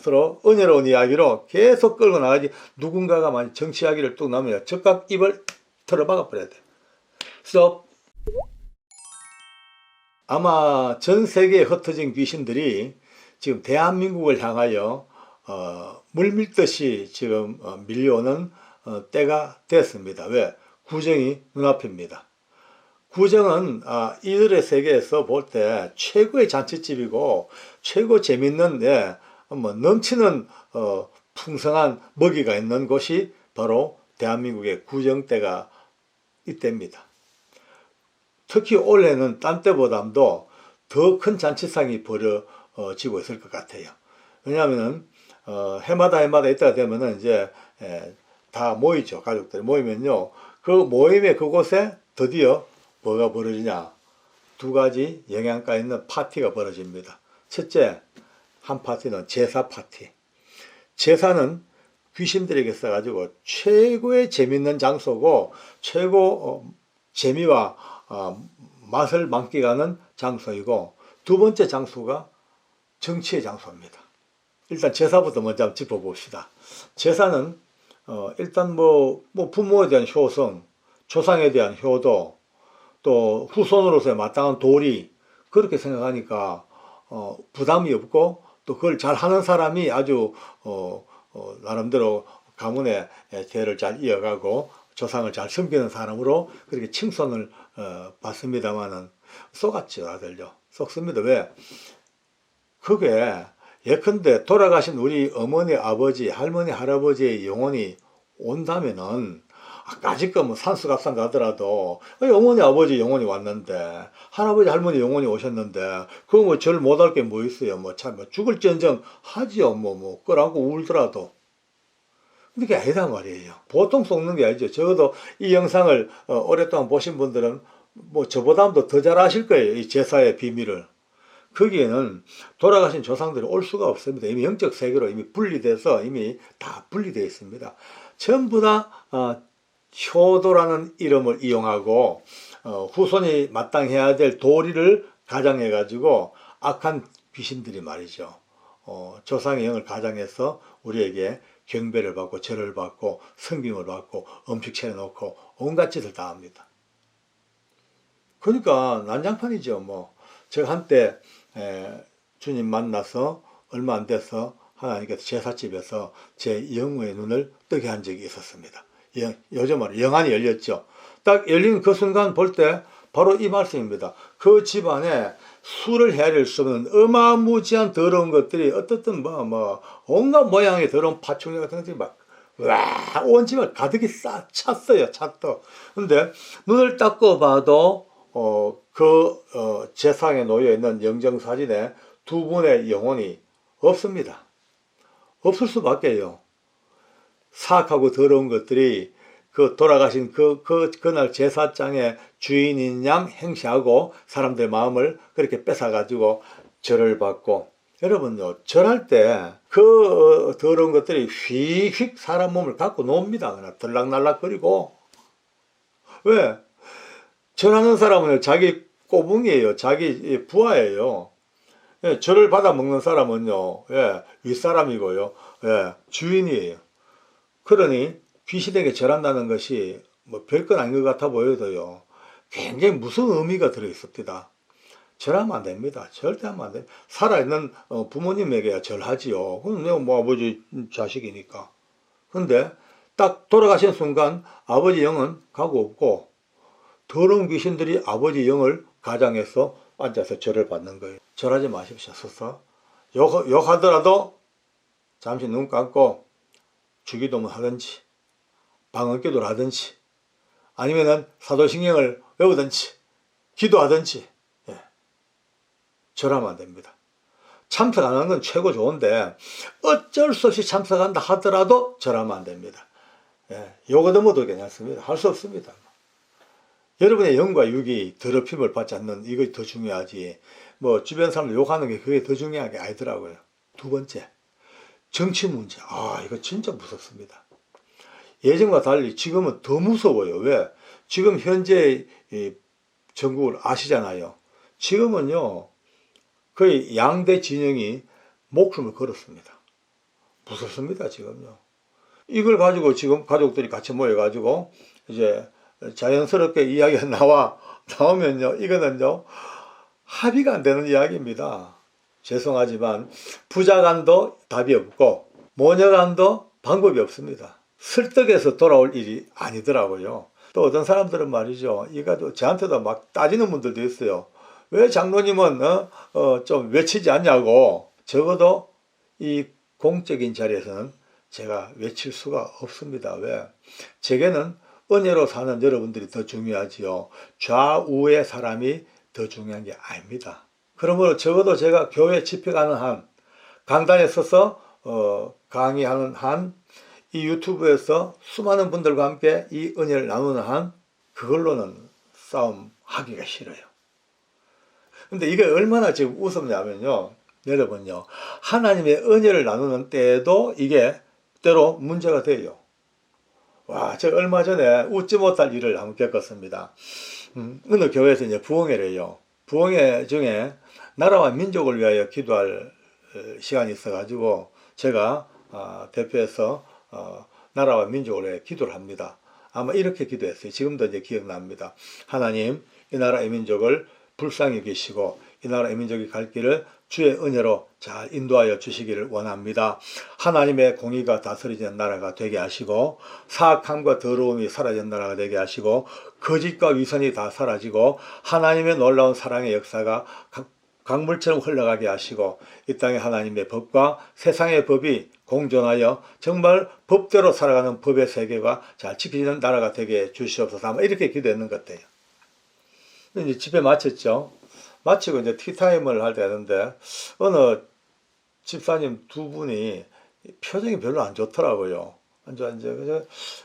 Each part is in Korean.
서로 은혜로운 이야기로 계속 끌고 나가지, 누군가가 만약 정치 이야기를 뚝 나오면 즉각 입을 털어박아 버려야 돼. 스톱. 아마 전 세계에 흩어진 귀신들이 지금 대한민국을 향하여 물밀듯이 지금 밀려오는 때가 됐습니다. 왜? 구정이 눈앞입니다. 구정은 이들의 세계에서 볼 때 최고의 잔치집이고 최고 재밌는 뭐 넘치는 풍성한 먹이가 있는 곳이 바로 대한민국의 구정 때가 이때입니다. 특히 올해는 딴 때보다도 더 큰 잔치상이 벌어지고 있을 것 같아요. 왜냐하면 해마다 이때가 되면은 이제 다 모이죠. 가족들이 모이면요, 그 모임의 그곳에 드디어 뭐가 벌어지냐, 두 가지 영양가 있는 파티가 벌어집니다. 첫째, 한 파티는 제사 파티. 제사는 귀신들에게 써가지고 최고의 재밌는 장소고 최고 재미와 맛을 만끽하는 장소이고, 두 번째 장소가 정치의 장소입니다. 일단 제사부터 먼저 한번 짚어봅시다. 제사는 일단 뭐 부모에 대한 효성, 조상에 대한 효도, 또 후손으로서의 마땅한 도리, 그렇게 생각하니까 부담이 없고, 또 그걸 잘하는 사람이 아주 나름대로 가문의 대를 잘 이어가고 조상을 잘 섬기는 사람으로 그렇게 칭송을 받습니다만은 쏘갔죠. 다들요. 썩습니다. 왜? 그게 예컨대 돌아가신 우리 어머니, 아버지, 할머니, 할아버지의 영혼이 온다면은, 아직까 뭐 산수갑산 가더라도 어머니, 아버지 영혼이 왔는데, 할아버지, 할머니 영혼이 오셨는데, 그거 뭐 절 못할 게 뭐 있어요. 뭐 참 죽을지언정 하지요. 뭐 끌안고 울더라도. 근데 그게 아니다 말이에요. 보통 속는 게 아니죠. 적어도 이 영상을 오랫동안 보신 분들은 뭐 저보다도 더 잘 아실 거예요. 이 제사의 비밀을. 거기에는 돌아가신 조상들이 올 수가 없습니다. 이미 영적 세계로 이미 분리돼서 이미 다 분리되어 있습니다. 전부 다 효도라는 이름을 이용하고 후손이 마땅해야 될 도리를 가장해 가지고 악한 귀신들이 말이죠, 조상의 영을 가장해서 우리에게 경배를 받고 절을 받고 성김을 받고 음식 차려놓고 온갖 짓을 다 합니다. 그러니까 난장판이죠. 뭐 제가 한때 주님 만나서 얼마 안 돼서 하나님께서 제사집에서 제 영의 눈을 뜨게 한 적이 있었습니다. 요즘 말로 영안이 열렸죠. 딱 열린 그 순간 볼 때 바로 이 말씀입니다. 그 집안에 수를 헤아릴 수 없는 어마무지한 더러운 것들이 어떻든 온갖 모양의 더러운 파충류 같은 것들이 온 집을 가득히 싹 찼어요. 찼어. 근데 눈을 닦고 봐도 제상에 놓여있는 영정사진에 두 분의 영혼이 없습니다. 없을 수밖에요. 사악하고 더러운 것들이 그 돌아가신 그날 제사장의 주인인 양 행시하고 사람들 마음을 그렇게 뺏어가지고 절을 받고, 여러분요, 절할 때 그 더러운 것들이 휙휙 사람 몸을 갖고 놉니다. 그냥 들락날락거리고. 왜? 절하는 사람은 자기 꼬붕이에요. 자기 부하예요. 예, 절을 받아 먹는 사람은요, 윗사람이고요, 주인이에요. 그러니 귀신에게 절한다는 것이 뭐 별건 아닌 것 같아 보여도요, 굉장히 무서운 의미가 들어있습니다. 절하면 안 됩니다. 절대 하면 안 됩니다. 살아있는 부모님에게야 절하지요. 그건 내가 뭐 아버지 자식이니까. 근데 딱 돌아가신 순간 아버지 영은 가고 없고, 더러운 귀신들이 아버지 영을 가장해서 앉아서 절을 받는 거예요. 절하지 마십시오. 서서 욕하더라도 잠시 눈 감고 주기도문 하든지 방언기도를 하든지 아니면은 사도신경을 외우든지 기도하든지, 절하면 안 됩니다. 참석하는 건 최고 좋은데 어쩔 수 없이 참석한다 하더라도 절하면 안 됩니다. 욕 얻어먹어도 괜찮습니다. 할 수 없습니다. 여러분의 영과 육이 더럽힘을 받지 않는 이것이 더 중요하지, 뭐 주변 사람들 욕하는 게 그게 더 중요한 게 아니더라고요. 두 번째, 정치 문제. 이거 진짜 무섭습니다. 예전과 달리 지금은 더 무서워요. 왜? 지금 현재 전국을 아시잖아요. 지금은요, 거의 양대 진영이 목숨을 걸었습니다. 무섭습니다, 지금요. 이걸 가지고 지금 가족들이 같이 모여가지고 이제 자연스럽게 이야기가 나오면요, 이거는요, 합의가 안 되는 이야기입니다. 죄송하지만 부자간도 답이 없고 모녀간도 방법이 없습니다. 설득해서 돌아올 일이 아니더라고요. 또 어떤 사람들은 말이죠, 이거 저한테도 막 따지는 분들도 있어요. 왜 장로님은 좀 외치지 않냐고. 적어도 이 공적인 자리에서는 제가 외칠 수가 없습니다. 왜? 제게는 은혜로 사는 여러분들이 더 중요하지요. 좌우의 사람이 더 중요한 게 아닙니다. 그러므로 적어도 제가 교회 집회가는 한, 강단에 서서 강의하는 한, 이 유튜브에서 수많은 분들과 함께 이 은혜를 나누는 한, 그걸로는 싸움하기가 싫어요. 근데 이게 얼마나 지금 우습냐면요, 여러분요, 하나님의 은혜를 나누는 때에도 이게 때로 문제가 돼요. 와, 제가 얼마 전에 웃지 못할 일을 한번 겪었습니다. 어느 교회에서 이제 부흥회래요. 부흥회 중에 나라와 민족을 위하여 기도할 시간이 있어가지고 제가 대표해서 나라와 민족을 위해 기도를 합니다. 아마 이렇게 기도했어요. 지금도 이제 기억납니다. 하나님, 이 나라 이 민족을 불쌍히 계시고 이 나라 이 민족이 갈 길을 주의 은혜로 잘 인도하여 주시기를 원합니다. 하나님의 공의가 다스리는 나라가 되게 하시고 사악함과 더러움이 사라지는 나라가 되게 하시고 거짓과 위선이 다 사라지고 하나님의 놀라운 사랑의 역사가 강물처럼 흘러가게 하시고 이 땅에 하나님의 법과 세상의 법이 공존하여 정말 법대로 살아가는 법의 세계가 잘 지켜지는 나라가 되게 주시옵소서. 아마 이렇게 기도했는 것 같아요. 이제 집에 마쳤죠. 마치고 이제 티타임을 할 때 되는데 어느 집사님 두 분이 표정이 별로 안 좋더라고요.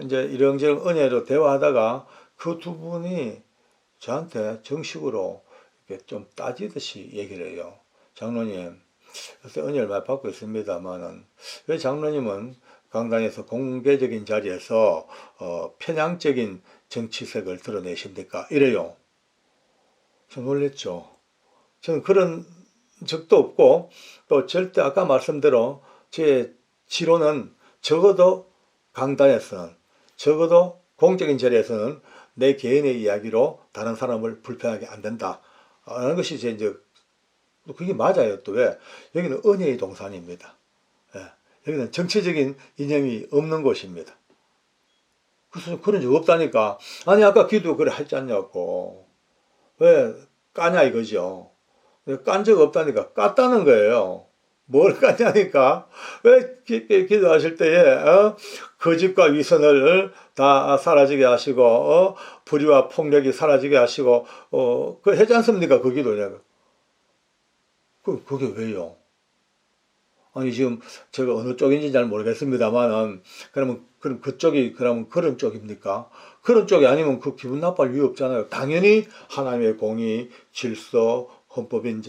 이제 이런저런 은혜로 대화하다가 그 두 분이 저한테 정식으로 이렇게 좀 따지듯이 얘기를 해요. 장로님, 요새 은혜를 많이 받고 있습니다만은 왜 장로님은 강단에서 공개적인 자리에서 편향적인 정치색을 드러내십니까? 이래요. 저 놀랬죠. 저는 그런 적도 없고 또 절대 아까 말씀대로 제 지론은 적어도 강단에서는 적어도 공적인 자리에서는 내 개인의 이야기로 다른 사람을 불편하게 안 된다 라는 것이 제 이제 그게 맞아요. 또 왜? 여기는 은혜의 동산입니다. 예. 여기는 정치적인 이념이 없는 곳입니다. 그래서 그런 적 없다니까. 아니 아까 기도 그래 하지 않냐고. 왜 까냐 이거죠. 깐 적 없다니까. 깠다는 거예요. 뭘 깠냐니까. 왜 기도하실 때에 거짓과 위선을 다 사라지게 하시고 불의와 폭력이 사라지게 하시고 그 하지 않습니까? 그 기도냐고. 그게 왜요? 아니 지금 제가 어느 쪽인지 잘 모르겠습니다만은 그러면 그쪽이 그러면 그런 쪽입니까? 그런 쪽이 아니면 그 기분 나빠할 이유 없잖아요. 당연히 하나님의 공의, 질서, 헌법인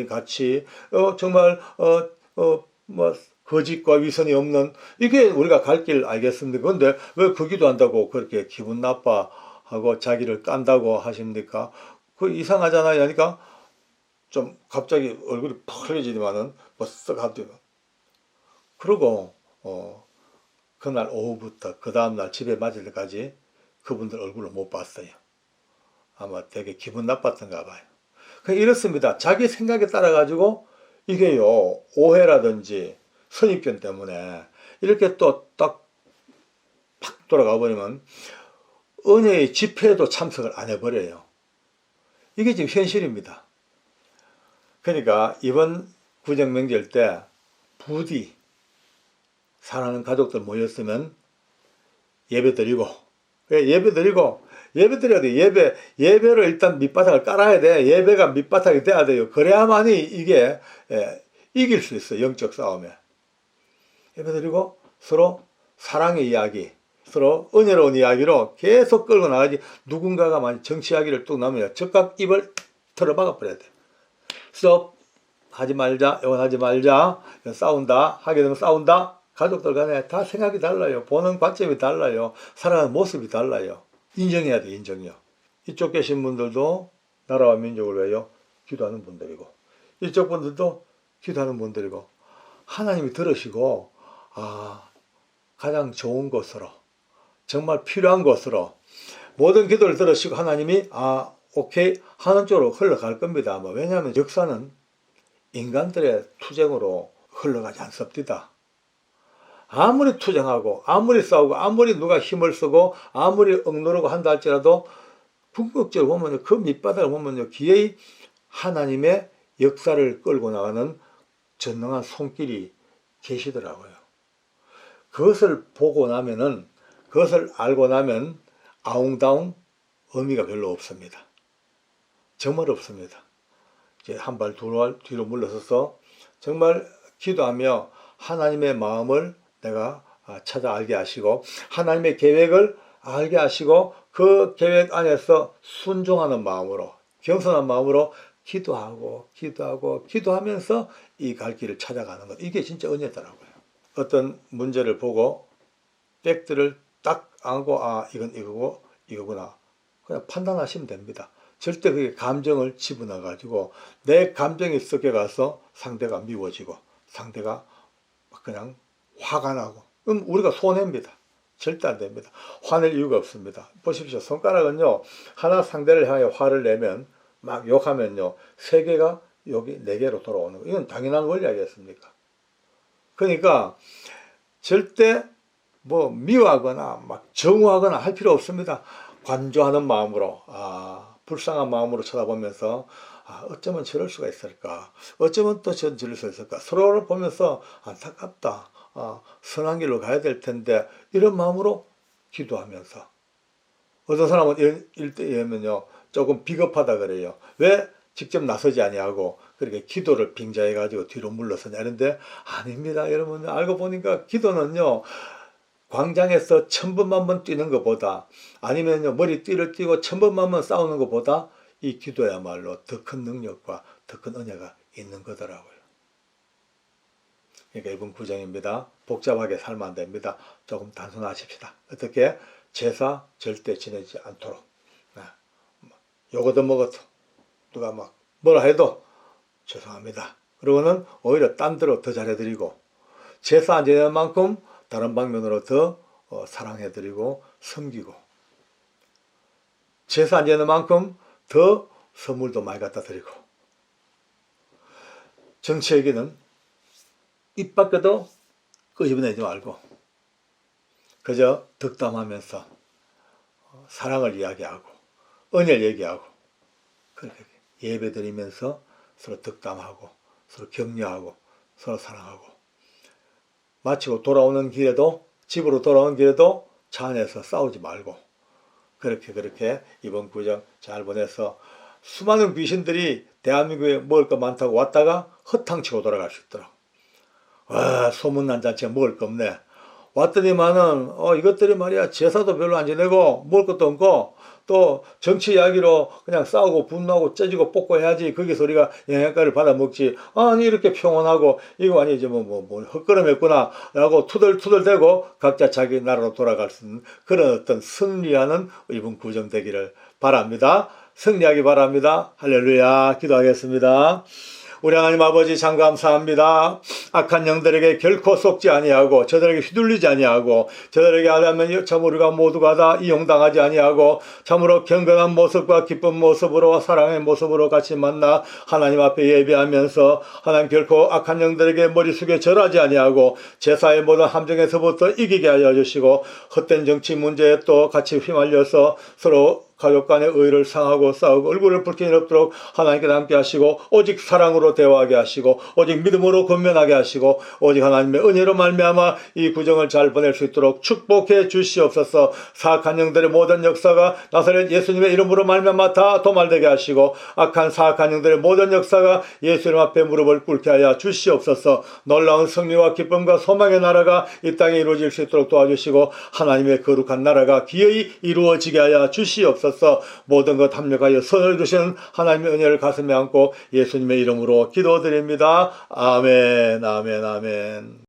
가치, 정말 뭐 거짓과 위선이 없는 이게 우리가 갈 길 알겠습니까? 근데 왜 그 기도한다고 그렇게 기분 나빠하고 자기를 깐다고 하십니까? 그 이상하잖아요. 그러니까 좀 갑자기 얼굴이 펄해지더만은 멋쩍 하더니 그러고 그날 오후부터 그 다음날 집에 맞을 때까지 그분들 얼굴을 못 봤어요. 아마 되게 기분 나빴던가 봐요. 그냥 이렇습니다. 자기 생각에 따라 가지고 이게요 오해라든지 선입견 때문에 이렇게 또 딱 팍 돌아가 버리면 은혜의 집회에도 참석을 안 해버려요. 이게 지금 현실입니다. 그러니까 이번 구정명절 때 부디 사랑하는 가족들 모였으면 예배드리고 예배드려야 돼. 예배를 일단 밑바닥을 깔아야 돼. 예배가 밑바닥이 돼야 돼요. 그래야만이 이게 이길 수 있어요. 영적 싸움에. 예배드리고 서로 사랑의 이야기, 서로 은혜로운 이야기로 계속 끌고 나가지. 누군가가 만약 정치 이야기를 뚝 나면 즉각 입을 틀어박아 버려야 돼. 스톱 하지 말자. 이건 하지 말자. 이건 싸운다. 하게 되면 싸운다. 가족들 간에 다 생각이 달라요. 보는 관점이 달라요. 살아가는 모습이 달라요. 인정해야 돼. 인정이요. 이쪽 계신 분들도 나라와 민족을 위하여 기도하는 분들이고 이쪽 분들도 기도하는 분들이고 하나님이 들으시고 가장 좋은 것으로 정말 필요한 것으로 모든 기도를 들으시고 하나님이 오케이 하는 쪽으로 흘러갈 겁니다. 왜냐하면 역사는 인간들의 투쟁으로 흘러가지 않습니다. 아무리 투쟁하고 아무리 싸우고 아무리 누가 힘을 쓰고 아무리 억누르고 한다 할지라도 궁극적으로 보면 그 밑바닥을 보면 기어이 하나님의 역사를 끌고 나가는 전능한 손길이 계시더라고요. 그것을 보고 나면은 그것을 알고 나면 아웅다웅 의미가 별로 없습니다. 정말 없습니다. 이제 한 발 두 발 뒤로 물러서서 정말 기도하며 하나님의 마음을 내가 찾아 알게 하시고 하나님의 계획을 알게 하시고 그 계획 안에서 순종하는 마음으로 겸손한 마음으로 기도하면서 이 갈 길을 찾아가는 것. 이게 진짜 은혜더라고요. 어떤 문제를 보고 팩트를 딱 안고 이건 이거고 이거구나. 그냥 판단하시면 됩니다. 절대 그게 감정을 집어넣어 가지고 내 감정이 섞여가서 상대가 미워지고 상대가 그냥 화가 나고 그럼 우리가 손해입니다. 절대 안 됩니다. 화낼 이유가 없습니다. 보십시오. 손가락은요 하나 상대를 향해 화를 내면 막 욕하면요 3개가 여기 4개로 돌아오는 거. 이건 당연한 원리 아니겠습니까? 그러니까 절대 미워하거나 막 정오하거나 할 필요 없습니다. 관조하는 마음으로 불쌍한 마음으로 쳐다보면서 어쩌면 저럴 수가 있을까, 어쩌면 또 저럴 수 있을까, 서로를 보면서 안타깝다, 선한 길로 가야 될 텐데 이런 마음으로 기도하면서 어떤 사람은 이럴 때면요 조금 비겁하다 그래요. 왜 직접 나서지 아니하고 그렇게 기도를 빙자해 가지고 뒤로 물러서냐 하는데 아닙니다. 여러분 알고 보니까 기도는요 광장에서 1000번만 뛰는 것보다 아니면요 머리띠를 띠고 1000번만 싸우는 것보다 이 기도야말로 더 큰 능력과 더 큰 은혜가 있는 거더라고요. 그러니까 이번 구정입니다. 복잡하게 살면 안 됩니다. 조금 단순하십시다. 어떻게? 제사 절대 지내지 않도록. 요거도 먹어도 누가 막 뭐라 해도 죄송합니다. 그러고는 오히려 딴 데로 더 잘해드리고 제사 안 지내는 만큼 다른 방면으로 더 사랑해드리고 섬기고 제사 안 지내는 만큼 더 선물도 많이 갖다 드리고 정치 얘기는 입 밖에도 끄집어내지 말고 그저 덕담하면서 사랑을 이야기하고 은혜를 얘기하고 그렇게 예배 드리면서 서로 덕담하고 서로 격려하고 서로 사랑하고 마치고 돌아오는 길에도 집으로 돌아오는 길에도 차 안에서 싸우지 말고 그렇게 이번 구정 잘 보내서 수많은 귀신들이 대한민국에 먹을 거 많다고 왔다가 허탕치고 돌아갈 수 있도록 와 소문난 잔치가 먹을 거 없네 왔더니만은 이것들이 말이야 제사도 별로 안 지내고 먹을 것도 없고 또 정치 이야기로 그냥 싸우고 분노하고 째지고 뽑고 해야지 거기서 우리가 영양가를 받아 먹지 아니 이렇게 평온하고 이거 아니지 뭐 헛걸음했구나 라고 투덜투덜대고 각자 자기 나라로 돌아갈 수 있는 그런 어떤 승리하는 이번 구정 되기를 바랍니다. 승리하기 바랍니다. 할렐루야. 기도하겠습니다. 우리 하나님 아버지 참 감사합니다. 악한 영들에게 결코 속지 아니하고 저들에게 휘둘리지 아니하고 저들에게 하려면 참 우리가 모두가 다 이용당하지 아니하고 참으로 경건한 모습과 기쁜 모습으로 사랑의 모습으로 같이 만나 하나님 앞에 예배하면서 하나님 결코 악한 영들에게 머리 숙여 절하지 아니하고 제사의 모든 함정에서부터 이기게 하여 주시고 헛된 정치 문제에 또 같이 휘말려서 서로 가족 간의 의를 상하고 싸우고 얼굴을 붉게 없도록 하나님께 함께 하시고 오직 사랑으로 대화하게 하시고 오직 믿음으로 건면하게 하시고 오직 하나님의 은혜로 말미암아 이 구정을 잘 보낼 수 있도록 축복해 주시옵소서. 사악한 영들의 모든 역사가 나사렛 예수님의 이름으로 말미암아 다 도말되게 하시고 악한 사악한 영들의 모든 역사가 예수님 앞에 무릎을 꿇게 하여 주시옵소서. 놀라운 승리와 기쁨과 소망의 나라가 이 땅에 이루어질 수 있도록 도와주시고 하나님의 거룩한 나라가 기어이 이루어지게 하여 주시옵소서. 모든 것 합력하여 선을 주시는 하나님의 은혜를 가슴에 안고 예수님의 이름으로 기도드립니다. 아멘, 아멘, 아멘.